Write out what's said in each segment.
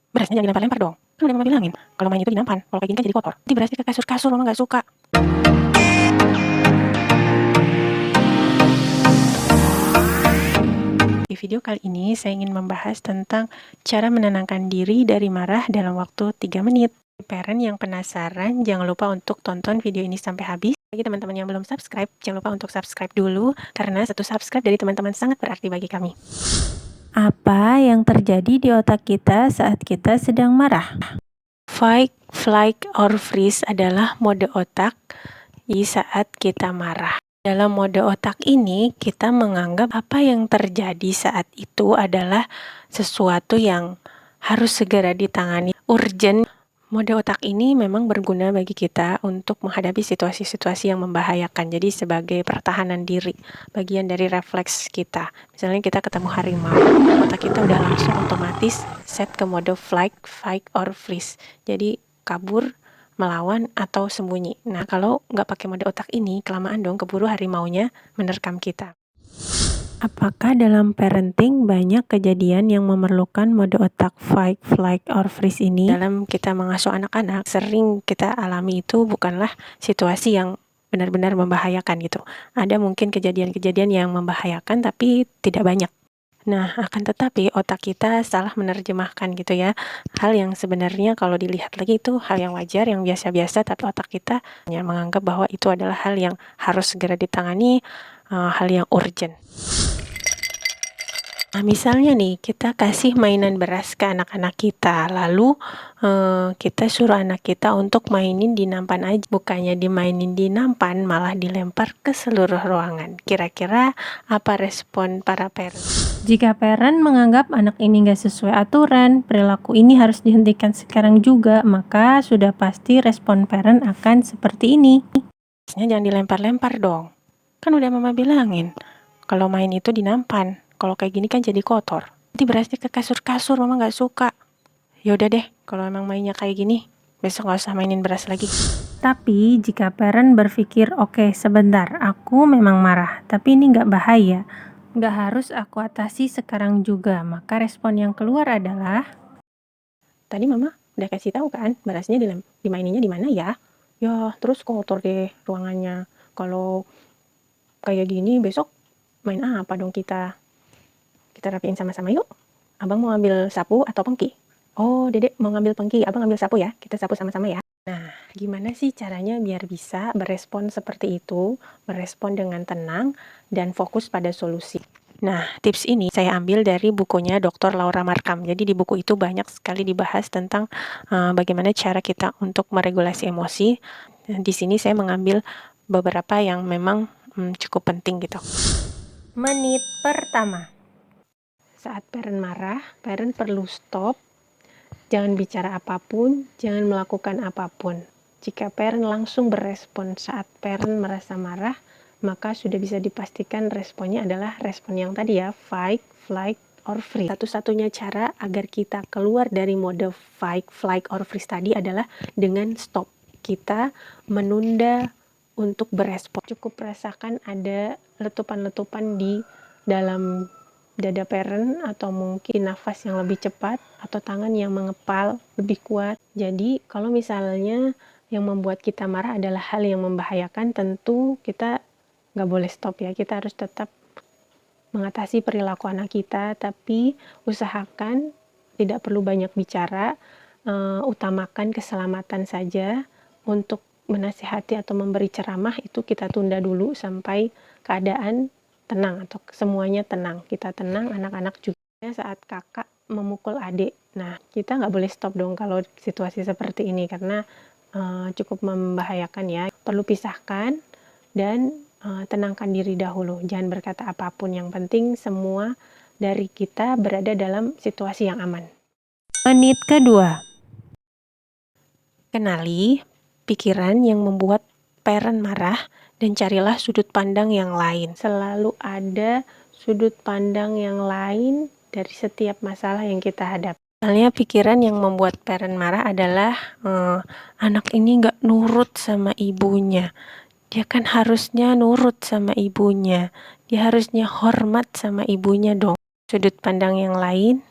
Berasnya jangan dilempar-lempar dong. Kan udah mama bilangin, kalau main itu di nampan, kalau kayak gini kan jadi kotor. Nanti berasnya ke kasur-kasur, mama nggak suka. Di video kali ini saya ingin membahas tentang cara menenangkan diri dari marah dalam waktu 3 menit. Parent yang penasaran, jangan lupa untuk tonton video ini sampai habis. Bagi teman-teman yang belum subscribe, jangan lupa untuk subscribe dulu, karena satu subscribe dari teman-teman sangat berarti bagi kami. Apa yang terjadi di otak kita saat kita sedang marah? Fight, flight, or freeze adalah mode otak di saat kita marah. Dalam mode otak ini, kita menganggap apa yang terjadi saat itu adalah sesuatu yang harus segera ditangani, urgent. Mode otak ini memang berguna bagi kita untuk menghadapi situasi-situasi yang membahayakan. Jadi sebagai pertahanan diri, bagian dari refleks kita. Misalnya kita ketemu harimau, otak kita udah langsung otomatis set ke mode flight, fight, or freeze. Jadi kabur, melawan, atau sembunyi. Nah, kalau nggak pakai mode otak ini, kelamaan dong keburu harimaunya menerkam kita. Apakah dalam parenting banyak kejadian yang memerlukan mode otak fight, flight, or freeze ini? Dalam kita mengasuh anak-anak, sering kita alami itu bukanlah situasi yang benar-benar membahayakan gitu. Ada mungkin kejadian-kejadian yang membahayakan tapi tidak banyak. Nah, akan tetapi otak kita salah menerjemahkan gitu ya. Hal yang sebenarnya kalau dilihat lagi itu hal yang wajar, yang biasa-biasa, tapi otak kita hanya menganggap bahwa itu adalah hal yang harus segera ditangani, hal yang urgent. Nah, misalnya nih, kita kasih mainan beras ke anak-anak kita, lalu kita suruh anak kita untuk mainin di nampan aja, bukannya dimainin di nampan, malah dilempar ke seluruh ruangan. Kira-kira apa respon para parent? Jika parent menganggap anak ini nggak sesuai aturan, perilaku ini harus dihentikan sekarang juga, maka sudah pasti respon parent akan seperti ini. Jangan dilempar-lempar dong. Kan udah mama bilangin, kalau main itu di nampan. Kalau kayak gini kan jadi kotor. Nanti berasnya ke kasur-kasur, mama nggak suka. Ya udah deh, kalau emang mainnya kayak gini, besok nggak usah mainin beras lagi. Tapi jika parent berpikir, oke, sebentar, aku memang marah, tapi ini nggak bahaya, nggak harus aku atasi sekarang juga, maka respon yang keluar adalah, Tadi mama udah kasih tahu kan, berasnya dimaininnya di mana ya? Ya, terus kotor deh ruangannya. Kalau kayak gini besok main apa dong kita? Kita rapiin sama-sama yuk. Abang mau ambil sapu atau pengki? Oh, Dedek mau ngambil pengki, abang ambil sapu ya. Kita sapu sama-sama ya. Nah, gimana sih caranya biar bisa berespon seperti itu, berespon dengan tenang dan fokus pada solusi? Nah, tips ini saya ambil dari bukunya Dr. Laura Markham. Jadi di buku itu banyak sekali dibahas tentang bagaimana cara kita untuk meregulasi emosi. Di sini saya mengambil beberapa yang memang cukup penting gitu. menit pertama. Saat parent marah, parent perlu stop, jangan bicara apapun, jangan melakukan apapun. Jika parent langsung berespon saat parent merasa marah, maka sudah bisa dipastikan responnya adalah respon yang tadi ya, fight, flight, or freeze. Satu-satunya cara agar kita keluar dari mode fight, flight, or freeze tadi adalah dengan stop. Kita menunda untuk berespon. Cukup rasakan ada letupan-letupan di dalam dada parent, atau mungkin nafas yang lebih cepat, atau tangan yang mengepal lebih kuat. Jadi kalau misalnya yang membuat kita marah adalah hal yang membahayakan, tentu kita nggak boleh stop ya. Kita harus tetap mengatasi perilaku anak kita, tapi usahakan tidak perlu banyak bicara, utamakan keselamatan saja. Untuk menasihati atau memberi ceramah itu kita tunda dulu sampai keadaan tenang atau semuanya tenang. Kita tenang, anak-anak juga. Saat kakak memukul adik, nah kita nggak boleh stop dong kalau situasi seperti ini, karena cukup membahayakan ya. Perlu pisahkan dan tenangkan diri dahulu. Jangan berkata apapun, yang penting semua dari kita berada dalam situasi yang aman. Menit kedua. Kenali pikiran yang membuat parent marah dan carilah sudut pandang yang lain. Selalu ada sudut pandang yang lain dari setiap masalah yang kita hadapi. Misalnya pikiran yang membuat parent marah adalah anak ini nggak nurut sama ibunya. Dia kan harusnya nurut sama ibunya. Dia harusnya hormat sama ibunya dong. Sudut pandang yang lain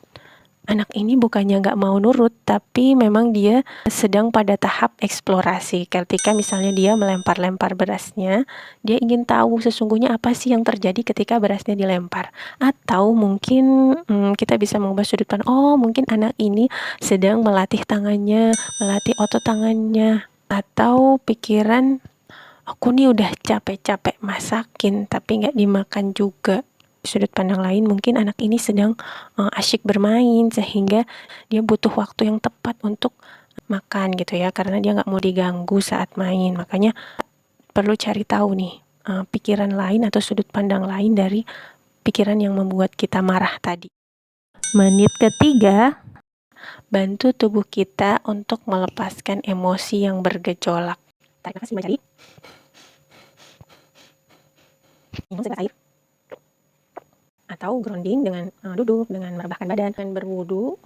anak ini bukannya nggak mau nurut, tapi memang dia sedang pada tahap eksplorasi. Ketika misalnya dia melempar-lempar berasnya, dia ingin tahu sesungguhnya apa sih yang terjadi ketika berasnya dilempar. Atau mungkin kita bisa mengubah sudut pandang, oh mungkin anak ini sedang melatih tangannya, melatih otot tangannya. Atau pikiran, aku nih udah capek-capek masakin, tapi nggak dimakan juga. Sudut pandang lain, mungkin anak ini sedang asyik bermain, sehingga dia butuh waktu yang tepat untuk makan gitu ya, karena dia nggak mau diganggu saat main. Makanya perlu cari tahu nih, pikiran lain atau sudut pandang lain dari pikiran yang membuat kita marah tadi. Menit ketiga, Bantu tubuh kita untuk melepaskan emosi yang bergejolak. Tarik nafas 5 kali. Minum segelas air. Atau grounding dengan duduk, dengan merebahkan badan, dengan berwudu.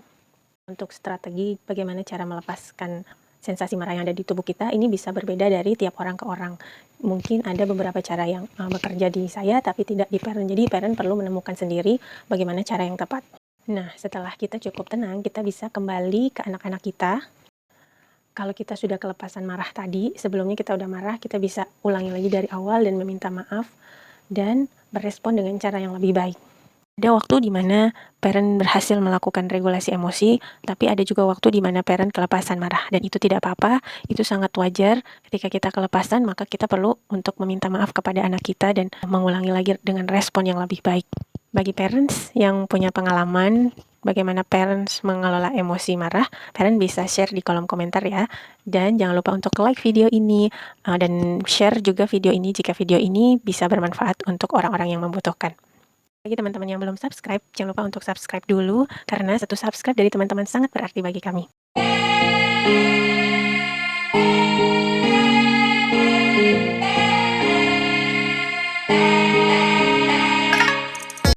Untuk strategi bagaimana cara melepaskan sensasi marah yang ada di tubuh kita, ini bisa berbeda dari tiap orang ke orang. Mungkin ada beberapa cara yang bekerja di saya, tapi tidak di parent. Jadi parent perlu menemukan sendiri bagaimana cara yang tepat. Nah, setelah kita cukup tenang, kita bisa kembali ke anak-anak kita. Kalau kita sudah kelepasan marah tadi, sebelumnya kita udah marah, kita bisa ulangi lagi dari awal dan meminta maaf dan berespon dengan cara yang lebih baik. Ada waktu di mana parent berhasil melakukan regulasi emosi, tapi ada juga waktu di mana parent kelepasan marah, dan itu tidak apa-apa, itu sangat wajar. Ketika kita kelepasan, maka kita perlu untuk meminta maaf kepada anak kita dan mengulangi lagi dengan respon yang lebih baik. Bagi parents yang punya pengalaman bagaimana parents mengelola emosi marah, parent bisa share di kolom komentar ya. Dan jangan lupa untuk like video ini dan share juga video ini jika video ini bisa bermanfaat untuk orang-orang yang membutuhkan. Bagi teman-teman yang belum subscribe, jangan lupa untuk subscribe dulu, karena satu subscribe dari teman-teman sangat berarti bagi kami.